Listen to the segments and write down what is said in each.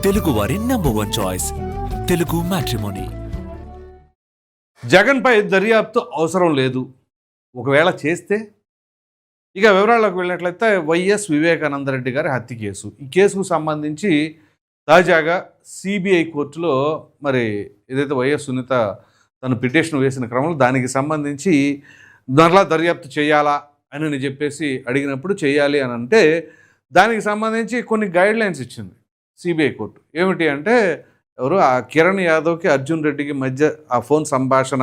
తెలుగు వారి #1 choice Telugu matrimony. జగన్పై దర్యాప్తు అవసరం లేదు, ఒకవేళ చేస్తే ఇక వివరాల్లోకి వెళ్ళినట్లయితే వైఎస్ వివేకానందరెడ్డి గారి హత్య కేసు. ఈ కేసుకు సంబంధించి తాజాగా సిబిఐ కోర్టులో మరి ఏదైతే వైఎస్ సునీత తను పిటిషన్ వేసిన క్రమంలో దానికి సంబంధించి మరలా దర్యాప్తు చేయాలా అని చెప్పేసి అడిగినప్పుడు చేయాలి అని అంటే దానికి సంబంధించి కొన్ని గైడ్ లైన్స్ ఇచ్చింది సిబిఐ కోర్టు. ఏమిటి అంటే ఎవరు ఆ కిరణ్ యాదవ్కి అర్జున్ రెడ్డికి మధ్య ఆ ఫోన్ సంభాషణ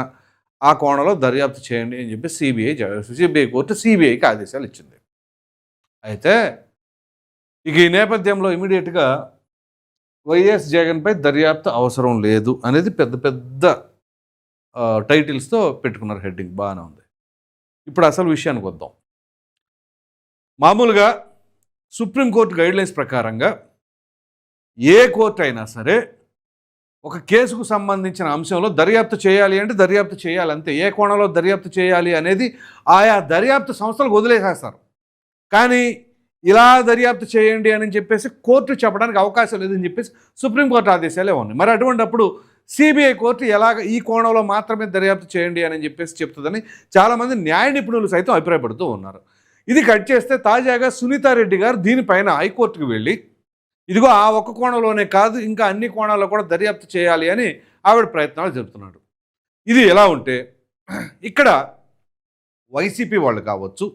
ఆ కోణంలో దర్యాప్తు చేయండి అని చెప్పి సిబిఐ కోర్టు సిబిఐకి ఆదేశాలు ఇచ్చింది. అయితే ఇక ఈ నేపథ్యంలో ఇమీడియట్గా వైఎస్ జగన్పై దర్యాప్తు అవసరం లేదు అనేది పెద్ద పెద్ద టైటిల్స్తో పెట్టుకున్నారు హెడ్డింగ్, బాగానే ఉంది. ఇప్పుడు అసలు విషయానికి వద్దాం. మామూలుగా సుప్రీంకోర్టు గైడ్లైన్స్ ప్రకారంగా ఏ కోర్టు అయినా సరే ఒక కేసుకు సంబంధించిన అంశంలో దర్యాప్తు చేయాలి అంటే దర్యాప్తు చేయాలి అంతే. ఏ కోణంలో దర్యాప్తు చేయాలి అనేది ఆయా దర్యాప్తు సంస్థలకు వదిలేసేస్తారు. కానీ ఇలా దర్యాప్తు చేయండి అని చెప్పేసి కోర్టు చెప్పడానికి అవకాశం లేదని చెప్పేసి సుప్రీంకోర్టు ఆదేశాలే ఉన్నాయి. మరి అటువంటిప్పుడు సిబిఐ కోర్టు ఎలాగ ఈ కోణంలో మాత్రమే దర్యాప్తు చేయండి అని చెప్పేసి చెప్తుందని చాలామంది న్యాయ నిపుణులు సైతం అభిప్రాయపడుతూ ఉన్నారు. ఇది కట్ చేస్తే తాజాగా సునీతారెడ్డి గారు దీనిపైన హైకోర్టుకు వెళ్ళి ఇదిగో ఆ ఒక్క కోణంలోనే కాదు ఇంకా అన్ని కోణాల్లో కూడా దర్యాప్తు చేయాలి అని ఆవిడ ప్రయత్నాలు జరుపుతున్నాడు. ఇది ఎలా ఉంటే ఇక్కడ వైసీపీ వాళ్ళు కావచ్చు,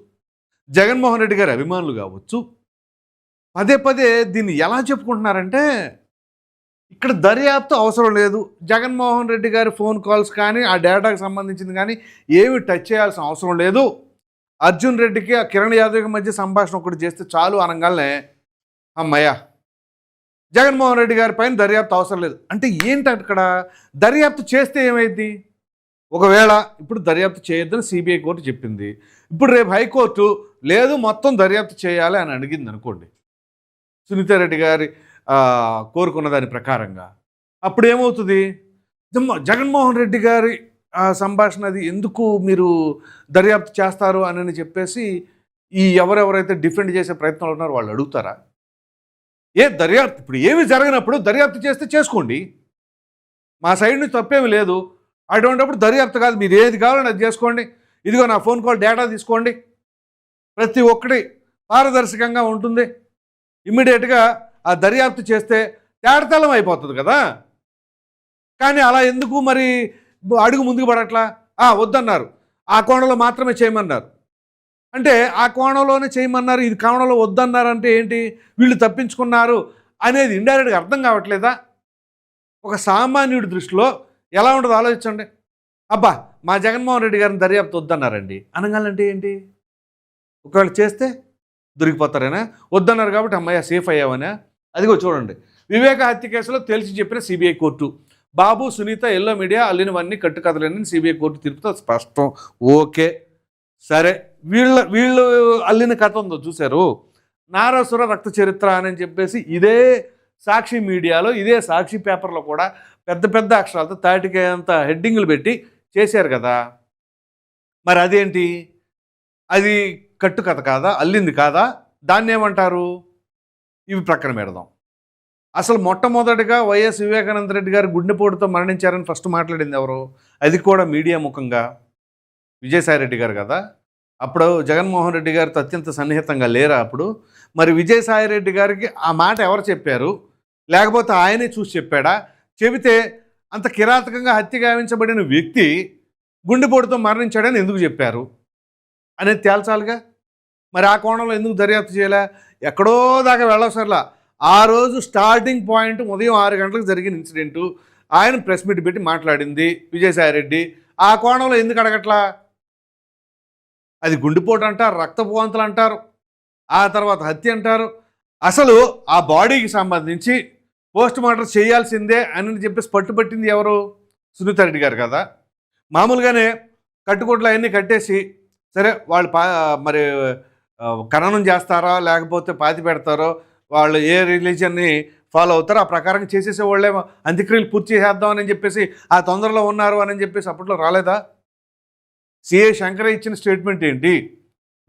జగన్మోహన్ రెడ్డి గారి అభిమానులు కావచ్చు, పదే పదే దీన్ని ఎలా చెప్పుకుంటున్నారంటే ఇక్కడ దర్యాప్తు అవసరం లేదు, జగన్మోహన్ రెడ్డి గారి ఫోన్ కాల్స్ కానీ ఆ డేటాకు సంబంధించింది కానీ ఏమి టచ్ చేయాల్సిన అవసరం లేదు, అర్జున్ రెడ్డికి ఆ కిరణ్ యాదవ్కి మధ్య సంభాషణ ఒకటి చేస్తే చాలు అనగానే అమ్మయ్య జగన్మోహన్ రెడ్డి గారి పైన దర్యాప్తు అవసరం లేదు అంటే ఏంటి? అక్కడ దర్యాప్తు చేస్తే ఏమైంది? ఒకవేళ ఇప్పుడు దర్యాప్తు చేయొద్దని సిబిఐ కోర్టు చెప్పింది, ఇప్పుడు రేపు హైకోర్టు లేదు మొత్తం దర్యాప్తు చేయాలి అని అడిగింది అనుకోండి సునీతారెడ్డి గారి కోరుకున్న దాని ప్రకారంగా, అప్పుడు ఏమవుతుంది? జగన్మోహన్ రెడ్డి గారి సంభాషణ అది ఎందుకు మీరు దర్యాప్తు చేస్తారు అని చెప్పేసి ఈ ఎవరెవరైతే డిఫెండ్ చేసే ప్రయత్నాలు ఉన్నారో వాళ్ళు అడుగుతారా? దర్యాప్తు ఇప్పుడు ఏమి జరగనప్పుడు దర్యాప్తు చేస్తే చేసుకోండి, మా సైడ్ నుంచి తప్పేమి లేదు. అటువంటిప్పుడు దర్యాప్తు కాదు, మీరు ఏది కావాలని అది చేసుకోండి, ఇదిగో నా ఫోన్ కాల్ డేటా తీసుకోండి, ప్రతి ఒక్కటి పారదర్శకంగా ఉంటుంది, ఇమ్మీడియట్గా ఆ దర్యాప్తు చేస్తే తేటతెల్లం అయిపోతుంది కదా. కానీ అలా ఎందుకు మరి అడుగు ముందుకు పడట్లా? వద్దన్నారు, ఆ కోణంలో మాత్రమే చేయమన్నారు అంటే ఆ కోణంలోనే చేయమన్నారు, ఇది కోణంలో వద్దన్నారు అంటే ఏంటి? వీళ్ళు తప్పించుకున్నారు అనేది ఇండైరెక్ట్గా అర్థం కావట్లేదా? ఒక సామాన్యుడి దృష్టిలో ఎలా ఉంటుందో ఆలోచించండి. అబ్బా మా జగన్మోహన్ రెడ్డి గారిని దర్యాప్తు వద్దన్నారండి అనగాలంటే ఏంటి? ఒకవేళ చేస్తే దొరికిపోతారేనా? వద్దన్నారు కాబట్టి అమ్మాయి సేఫ్ అయ్యావనా? అదిగో చూడండి, వివేక హత్య కేసులో తేల్చి చెప్పిన CBI court, Babu Sunitha yellow media అల్లినవన్నీ కట్టుకథలని సిబిఐ కోర్టు తీర్పుతో స్పష్టం. ఓకే సరే, వీళ్ళు అల్లిన కథ ఉందో చూశారు, నారాసుర రక్త చరిత్ర అని చెప్పేసి ఇదే సాక్షి మీడియాలో ఇదే సాక్షి పేపర్లో కూడా పెద్ద పెద్ద అక్షరాలతో తాటికేంత హెడ్డింగులు పెట్టి చేశారు కదా. మరి అదేంటి? అది కట్టు కథ కాదా, అల్లింది కాదా? దాన్ని ఏమంటారు? ఇవి ప్రక్కన పెడదాం. అసలు మొట్టమొదటిగా వైఎస్ వివేకానంద రెడ్డి గారు గుండెపోటుతో మరణించారని ఫస్ట్ మాట్లాడింది ఎవరు? అది కూడా మీడియా ముఖంగా విజయసాయిరెడ్డి గారు కదా. అప్పుడు జగన్మోహన్ రెడ్డి గారితో అత్యంత సన్నిహితంగా లేరా అప్పుడు? మరి విజయసాయిరెడ్డి గారికి ఆ మాట ఎవరు చెప్పారు? లేకపోతే ఆయనే చూసి చెప్పాడా? చెబితే అంత కిరాతకంగా హత్య గావించబడిన వ్యక్తి గుండెపోటుతో మరణించాడని ఎందుకు చెప్పారు అనేది తేల్చాలిగా. మరి ఆ కోణంలో ఎందుకు దర్యాప్తు చేయలే? ఎక్కడో దాకా వెళ్ళసర్లా. ఆ రోజు స్టార్టింగ్ పాయింట్ ఉదయం 6 గంటలకు జరిగిన ఇన్సిడెంటు, ఆయన ప్రెస్ మీట్ పెట్టి మాట్లాడింది విజయసాయిరెడ్డి. ఆ కోణంలో ఎందుకు అడగట్లా? అది గుండెపోటు అంటారు, రక్తపోవంతులు అంటారు, ఆ తర్వాత హత్య అంటారు. అసలు ఆ బాడీకి సంబంధించి పోస్ట్ మార్టం చేయాల్సిందే అని చెప్పేసి పట్టుబట్టింది ఎవరు? సునీతారెడ్డి గారు కదా. మామూలుగానే కట్టుకోట్లు అవన్నీ కట్టేసి సరే వాళ్ళు మరి ఖననం చేస్తారో లేకపోతే పాతి పెడతారో, వాళ్ళు ఏ రిలీజియన్ని ఫాలో అవుతారో ఆ ప్రకారం చేసేసే వాళ్ళే అంత్యక్రియలు పూర్తి చేద్దామని చెప్పేసి ఆ తొందరలో ఉన్నారు అని చెప్పేసి అప్పట్లో రాలేదా? సిఐ శంకర్ ఇచ్చిన స్టేట్మెంట్ ఏంటి?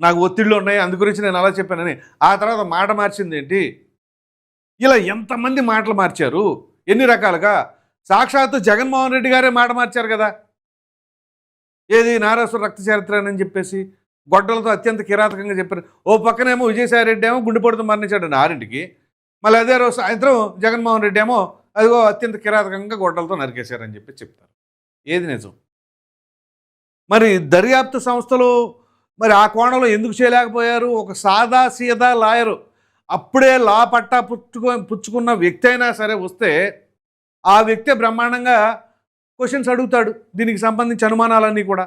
నాకు ఒత్తిళ్ళు ఉన్నాయి, అందు గురించి నేను అలా చెప్పానని. ఆ తర్వాత మాట మార్చింది ఏంటి? ఇలా ఎంతమంది మాటలు మార్చారు, ఎన్ని రకాలుగా. సాక్షాత్తు జగన్మోహన్ రెడ్డి గారే మాట మార్చారు కదా, ఏది నారాసుర రక్త చరిత్ర అని చెప్పేసి గొడ్డలతో అత్యంత కిరాతకంగా చెప్పారు. ఓ పక్కనేమో విజయసాయి రెడ్డి ఏమో గుండెపోటుతో మరణించాడు 6ంటికి, మళ్ళీ అదే రోజు సాయంత్రం జగన్మోహన్ రెడ్డి ఏమో అదిగో అత్యంత కిరాతకంగా గొడ్డలతో నరికేశారని చెప్పి చెప్తారు. ఏది నిజం? మరి దర్యాప్తు సంస్థలు మరి ఆ కోణంలో ఎందుకు చేయలేకపోయారు? ఒక సాదా సీదా లాయరు, అప్పుడే లా పట్టా పుచ్చుకున్న వ్యక్తి అయినా సరే వస్తే ఆ వ్యక్తి బ్రహ్మాండంగా క్వశ్చన్స్ అడుగుతాడు, దీనికి సంబంధించి అనుమానాలన్నీ కూడా.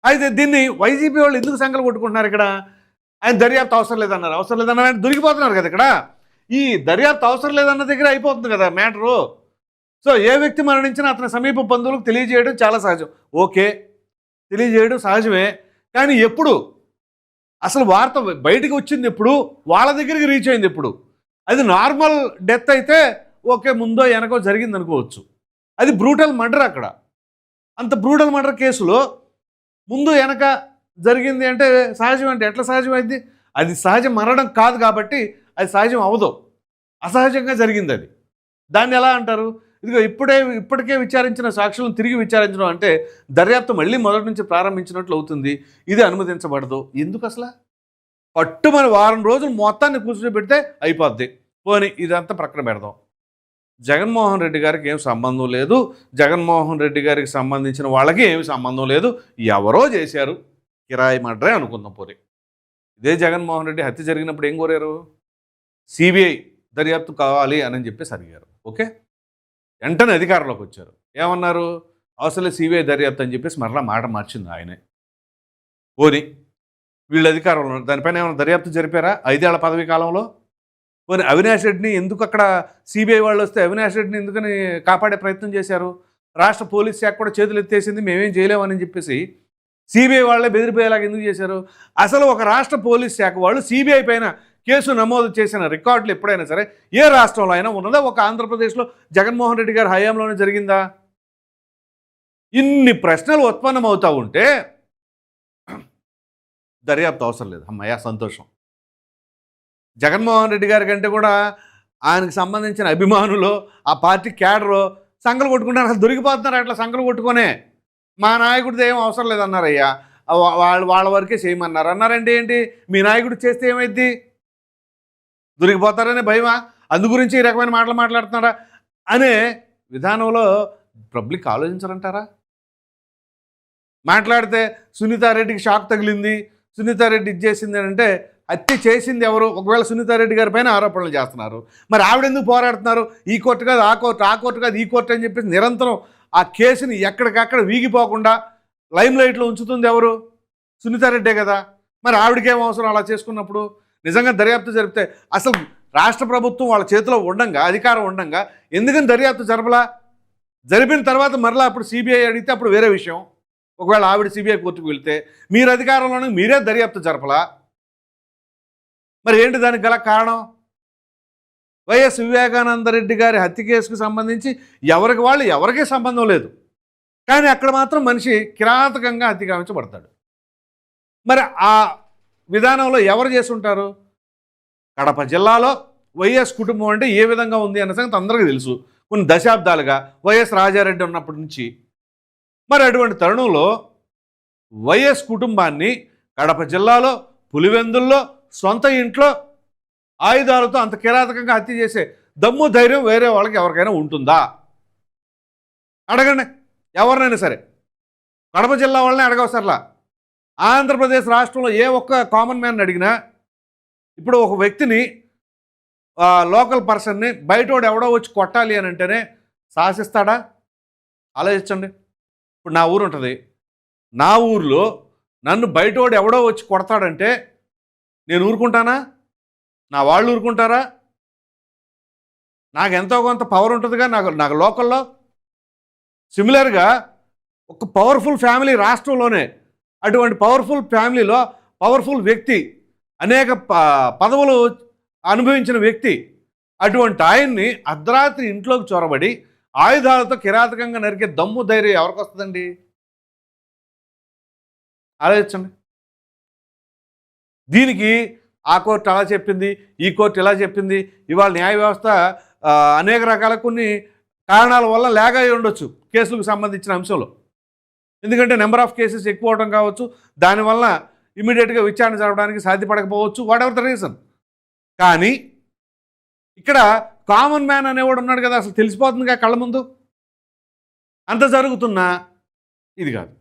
అయితే దీన్ని వైసీపీ వాళ్ళు ఎందుకు సంకలు కొట్టుకుంటున్నారు? ఇక్కడ ఆయన దర్యాప్తు అవసరం లేదన్నారు, అవసరం లేదన్న ఆయన దొరికిపోతున్నారు కదా. ఇక్కడ ఈ దర్యాప్తు అవసరం లేదన్న దగ్గర అయిపోతుంది కదా మ్యాటరు. సో ఏ వ్యక్తి మరణించినా అతని సమీప బంధువులకు తెలియజేయడం చాలా సహజం. ఓకే, తెలియజేయడం సహజమే. కానీ ఎప్పుడు అసలు వార్త బయటికి వచ్చింది ఎప్పుడు, వాళ్ళ దగ్గరికి రీచ్ అయింది ఎప్పుడు? అది నార్మల్ డెత్ అయితే ఓకే, ముందో వెనకో జరిగింది అనుకోవచ్చు. అది బ్రూటల్ మర్డర్. అక్కడ అంత బ్రూటల్ మర్డర్ కేసులో ముందు వెనక జరిగింది అంటే సహజం. అంటే ఎట్లా సహజం అయింది? అది సహజ మరణం కాదు కాబట్టి అది సహజం అవ్వదు, అసహజంగా జరిగింది అది. దాన్ని ఎలా అంటారు? ఇదిగో ఇప్పటికే విచారించిన సాక్షులను తిరిగి విచారించడం అంటే దర్యాప్తు మళ్ళీ మొదటి నుంచి ప్రారంభించినట్లు అవుతుంది. ఇది అనుమతించబడదు. ఎందుకు అసలు? పట్టుమని వారం రోజులు మొత్తాన్ని కూర్చోబెడితే అయిపోద్ది. పోనీ ఇదంతా ప్రక్కన పెడదాం. జగన్మోహన్ రెడ్డి గారికి ఏం సంబంధం లేదు, జగన్మోహన్ రెడ్డి గారికి సంబంధించిన వాళ్ళకి ఏమి సంబంధం లేదు, ఎవరో చేశారు, కిరాయి మర్డరే అనుకుందాం. పోనీ ఇదే జగన్మోహన్ రెడ్డి హత్య జరిగినప్పుడు ఏం కోరారు? సిబిఐ దర్యాప్తు కావాలి అని చెప్పేసి అడిగారు. ఓకే, వెంటనే అధికారంలోకి వచ్చారు. ఏమన్నారు? అవసరం సిబిఐ దర్యాప్తు అని చెప్పేసి మరలా మాట మార్చింది ఆయనే. పోనీ వీళ్ళు అధికారంలో దానిపైన ఏమైనా దర్యాప్తు జరిపారా 5 ఏళ్ల పదవీ కాలంలో? పోనీ అవినాష్ రెడ్డిని ఎందుకు అక్కడ సిబిఐ వాళ్ళు వస్తే అవినాష్ రెడ్డిని ఎందుకని కాపాడే ప్రయత్నం చేశారు? రాష్ట్ర పోలీస్ శాఖ కూడా చేతులు ఎత్తేసింది, మేమేం చేయలేమని చెప్పేసి సిబిఐ వాళ్ళే బెదిరిపోయేలాగా ఎందుకు చేశారు? అసలు ఒక రాష్ట్ర పోలీస్ శాఖ వాళ్ళు సిబిఐ పైన కేసు నమోదు చేసిన రికార్డులు ఎప్పుడైనా సరే ఏ రాష్ట్రంలో అయినా ఉన్నదా? ఒక ఆంధ్రప్రదేశ్లో జగన్మోహన్ రెడ్డి గారి హయాంలోనే జరిగిందా? ఇన్ని ప్రశ్నలు ఉత్పన్నమవుతూ ఉంటే దర్యాప్తు అవసరం లేదు. అమ్మయ్య సంతోషం. జగన్మోహన్ రెడ్డి గారి కంటే కూడా ఆయనకు సంబంధించిన అభిమానులు, ఆ పార్టీ క్యాడరు సంకలు కొట్టుకుంటారు. అసలు దొరికిపోతున్నారు అట్లా సంకలు కొట్టుకొనే. మా నాయకుడిది ఏం అవసరం లేదన్నారయ్యా, వాళ్ళ వరకే చేయమన్నారు అన్నారండి. ఏంటి మీ నాయకుడు చేస్తే ఏమైద్ది? దొరికిపోతారనే భయమా? అందు గురించి ఈ రకమైన మాటలు మాట్లాడుతున్నారా అనే విధానంలో పబ్లిక్ ఆలోచించరంటారా? మాట్లాడితే సునీతారెడ్డికి షాక్ తగిలింది, సునీతారెడ్డి ఇచ్చేసింది అంటే హత్య చేసింది ఎవరు? ఒకవేళ సునీతారెడ్డి గారి పైన ఆరోపణలు చేస్తున్నారు, మరి ఆవిడెందుకు పోరాడుతున్నారు? ఈ కోర్టు కాదు ఆ కోర్టు, ఆ కోర్టు కాదు ఈ కోర్టు అని చెప్పేసి నిరంతరం ఆ కేసుని ఎక్కడికక్కడ వీగిపోకుండా లైమ్ లైట్లో ఉంచుతుంది ఎవరు? సునీతారెడ్డే కదా. మరి ఆవిడకేం అవసరం అలా చేసుకున్నప్పుడు? నిజంగా దర్యాప్తు జరిపితే అసలు రాష్ట్ర ప్రభుత్వం వాళ్ళ చేతిలో ఉండంగా, అధికారం ఉండంగా ఎందుకని దర్యాప్తు జరపలా? జరిపిన తర్వాత మరలా అప్పుడు సిబిఐ అడిగితే అప్పుడు వేరే విషయం. ఒకవేళ ఆవిడ సిబిఐ కోర్టుకు వెళ్తే మీరు అధికారంలోనే మీరే దర్యాప్తు జరపలా? మరి ఏంటి దానికి గల కారణం? వైఎస్ వివేకానంద రెడ్డి గారి హత్య కేసుకు సంబంధించి ఎవరికి వాళ్ళు ఎవరికీ సంబంధం లేదు, కానీ అక్కడ మాత్రం మనిషి కిరాతకంగా హత్య గావించబడతాడు. మరి ఆ విధానంలో ఎవరు చేసి ఉంటారు? కడప జిల్లాలో వైఎస్ కుటుంబం అంటే ఏ విధంగా ఉంది అన్న సంగతి అందరికీ తెలుసు. కొన్ని దశాబ్దాలుగా వైఎస్ రాజారెడ్డి ఉన్నప్పటి నుంచి. మరి అటువంటి తరుణంలో వైఎస్ కుటుంబాన్ని కడప జిల్లాలో పులివెందుల్లో సొంత ఇంట్లో ఆయుధాలతో అంత కిరాతకంగా హత్య చేసే దమ్ము ధైర్యం వేరే వాళ్ళకి ఎవరికైనా ఉంటుందా? అడగండి ఎవరినైనా సరే. కడప జిల్లా వాళ్ళని అడగవసరలా. ఆంధ్రప్రదేశ్ రాష్ట్రంలో ఏ ఒక్క కామన్ మ్యాన్ అడిగినా ఇప్పుడు ఒక వ్యక్తిని, లోకల్ పర్సన్ని బయటోడు ఎవడో వచ్చి కొట్టాలి అని అంటేనే సాహసిస్తాడా? ఆలోచించండి. ఇప్పుడు నా ఊరు ఉంటుంది, నా ఊర్లో నన్ను బయటోడు ఎవడో వచ్చి కొడతాడంటే నేను ఊరుకుంటానా? నా వాళ్ళు ఊరుకుంటారా? నాకు ఎంతో కొంత పవర్ ఉంటుందిగా నాకు లోకల్లో. సిమిలర్గా ఒక పవర్ఫుల్ ఫ్యామిలీ రాష్ట్రంలోనే, అటువంటి పవర్ఫుల్ ఫ్యామిలీలో పవర్ఫుల్ వ్యక్తి, అనేక పదవులు అనుభవించిన వ్యక్తి, అటువంటి ఆయన్ని అర్ధరాత్రి ఇంట్లోకి చొరబడి ఆయుధాలతో కిరాతకంగా నరికే దమ్ము ధైర్యం ఎవరికి వస్తుందండి? ఆలోచించండి. దీనికి ఆ కోర్టు అలా చెప్పింది, ఈ కోర్టు ఇలా చెప్పింది. ఇవాళ న్యాయ వ్యవస్థ అనేక రకాల కొన్ని కారణాల వల్ల లాగ్ అయి ఉండొచ్చు కేసులకు సంబంధించిన అంశంలో. ఎందుకంటే నెంబర్ ఆఫ్ కేసెస్ ఎక్కువ అవడం కావచ్చు, దానివల్ల ఇమీడియట్గా విచారణ జరపడానికి సాధ్యపడకపోవచ్చు, వాట్ ఎవర్ ద రీజన్. కానీ ఇక్కడ కామన్ మ్యాన్ అనేవాడు ఉన్నాడు కదా, అసలు తెలిసిపోతుందిగా కళ్ళ ముందు. అంత జరుగుతున్నా ఇది కాదు.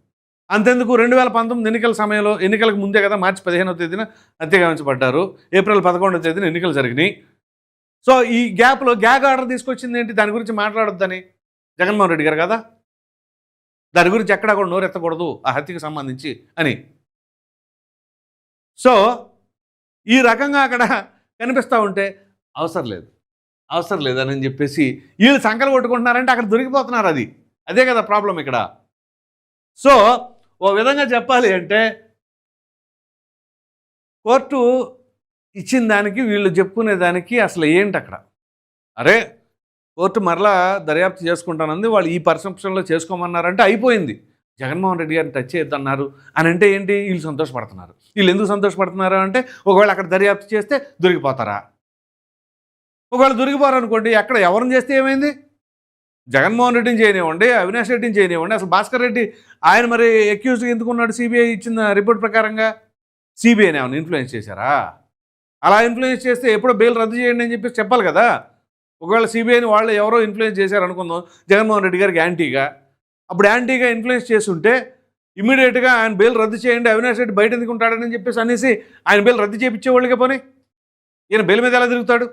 అంతెందుకు 2019 ఎన్నికల సమయంలో, ఎన్నికలకు ముందే కదా, మార్చి 15వ తేదీన హత్యగావించబడ్డారు, ఏప్రిల్ 11వ తేదీన ఎన్నికలు జరిగినాయి. సో ఈ గ్యాప్లో గ్యాగ్ ఆర్డర్ తీసుకొచ్చింది ఏంటి? దాని గురించి మాట్లాడొద్దని జగన్మోహన్ రెడ్డి గారు కదా, దాని గురించి ఎక్కడా కూడా నోరెత్తకూడదు ఆ హత్యకు సంబంధించి అని. సో ఈ రకంగా అక్కడ కనిపిస్తూ ఉంటే అవసరం లేదని చెప్పేసి వీళ్ళు సంకలు కొట్టుకుంటున్నారంటే అక్కడ దొరికిపోతున్నారు. అదే కదా ప్రాబ్లం ఇక్కడ. సో ఓ విధంగా చెప్పాలి అంటే కోర్టు ఇచ్చిన దానికి వీళ్ళు చెప్పుకునే దానికి అసలు ఏంటి అక్కడ? అరే కోర్టు మరలా దర్యాప్తు చేసుకుంటానంది, వాళ్ళు ఈ పర్సెప్షన్లో చేసుకోమన్నారంటే అయిపోయింది. జగన్మోహన్ రెడ్డి గారిని టచ్ చేయొద్దన్నారు అని అంటే ఏంటి? వీళ్ళు సంతోషపడుతున్నారు. వీళ్ళు ఎందుకు సంతోషపడుతున్నారు అంటే, ఒకవేళ అక్కడ దర్యాప్తు చేస్తే దొరికిపోతారా? ఒకవేళ దొరికిపోరు అనుకోండి, అక్కడ ఎవరిని చేస్తే ఏమైంది? జగన్మోహన్ రెడ్డిని చేయనివ్వండి, అవినాష్ రెడ్డిని చేయనివ్వండి, అసలు భాస్కర్ రెడ్డి ఆయన మరి అక్యూజ్గా ఎందుకున్నాడు? సిబిఐ ఇచ్చిన రిపోర్ట్ ప్రకారంగా సిబిఐని ఏమైనా ఇన్ఫ్లుయెన్స్ చేశారా? అలా ఇన్ఫ్లుయెన్స్ చేస్తే ఎప్పుడో బెయిల్ రద్దు చేయండి అని చెప్పేసి చెప్పాలి కదా. ఒకవేళ సిబిఐని వాళ్ళు ఎవరో ఇన్ఫ్లుయెన్స్ చేశారు అనుకుందాం జగన్మోహన్ రెడ్డి గారికి యాంటీగా, అప్పుడు యాంటీగా ఇన్ఫ్లుయెన్స్ చేస్తుంటే ఇమీడియట్గా ఆయన బెయిల్ రద్దు చేయండి, అవినాష్ రెడ్డి బయట ఎందుకు ఉంటాడని చెప్పేసి అనేసి ఆయన బెయిల్ రద్దు చేయించేవాళ్ళకే పోనీ ఈయన బెయిల్ మీద ఎలా తిరుగుతాడు?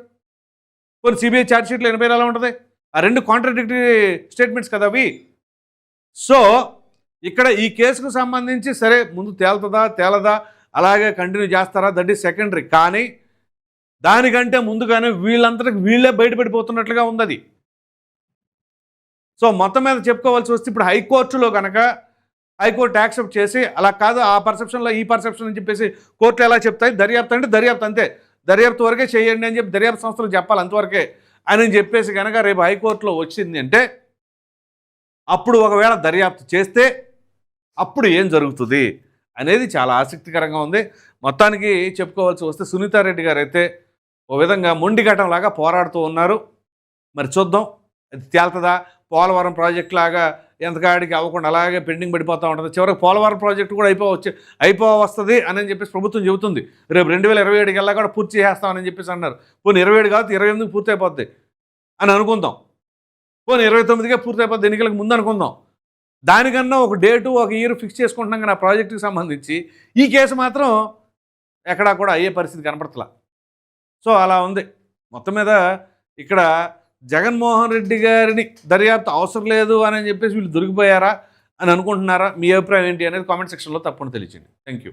కొన్ని సిబిఐ ఛార్జ్షీట్లో ఈయన బెయిల్ ఎలా ఉంటుంది? ఆ రెండు కాంట్రాడిక్టరీ స్టేట్మెంట్స్ కదా అవి. సో ఇక్కడ ఈ కేసుకు సంబంధించి సరే ముందు తేలదా అలాగే కంటిన్యూ చేస్తారా, దట్ ఈస్ సెకండరీ. కానీ దానికంటే ముందుగానే వీళ్ళంతటికి వీళ్ళే బయటపడిపోతున్నట్లుగా ఉంది అది. సో మొత్తం మీద చెప్పుకోవాల్సి వస్తే ఇప్పుడు హైకోర్టులో కనుక హైకోర్టు యాక్సెప్ట్ చేసి అలా కాదు ఆ పర్సెప్షన్లో ఈ పర్సెప్షన్ అని చెప్పేసి కోర్టు ఎలా చెప్తాయి? దర్యాప్తు అంటే దర్యాప్తు అంతే, దర్యాప్తు వరకే చేయండి అని చెప్పి దర్యాప్తు సంస్థలు చెప్పాలి, అంతవరకే అని చెప్పేసి కనుక రేపు హైకోర్టులో వచ్చింది అంటే అప్పుడు ఒకవేళ దర్యాప్తు చేస్తే అప్పుడు ఏం జరుగుతుంది అనేది చాలా ఆసక్తికరంగా ఉంది. మొత్తానికి చెప్పుకోవాల్సి వస్తే సునీతారెడ్డి గారు అయితే ఓ విధంగా మొండిఘటంలాగా పోరాడుతూ ఉన్నారు. మరి చూద్దాం అది తేలుతుందా? పోలవరం ప్రాజెక్ట్ లాగా ఎంతకాడికి అవ్వకుండా అలాగే పెండింగ్ పడిపోతూ ఉంటుంది. చివరికి పోలవరం ప్రాజెక్టు కూడా అయిపోవస్తుంది అని చెప్పేసి ప్రభుత్వం చెబుతుంది. రేపు 2027 కల్లా కూడా పూర్తి చేస్తామని చెప్పేసి అన్నారు. పోనీ 27 కాదు 28కి పూర్తి అయిపోద్ది అని అనుకుందాం, పోనీ 29కే పూర్తి అయిపోద్ది ఎన్నికలకు ముందు అనుకుందాం. దానికన్నా ఒక డేటు ఒక ఇయర్ ఫిక్స్ చేసుకుంటున్నాం కానీ ఆ ప్రాజెక్టుకి సంబంధించి ఈ కేసు మాత్రం ఎక్కడా కూడా అయ్యే పరిస్థితి కనపడతలా. సో అలా ఉంది. మొత్తం మీద ఇక్కడ జగన్మోహన్ రెడ్డి గారిని దర్యాప్తు అవసరం లేదు అని చెప్పేసి వీళ్ళు దొరికిపోయారా అని అనుకుంటున్నారా? మీ అభిప్రాయం ఏంటి అనేది కామెంట్ సెక్షన్లో తప్పకుండా తెలియచేయండి. Thank you.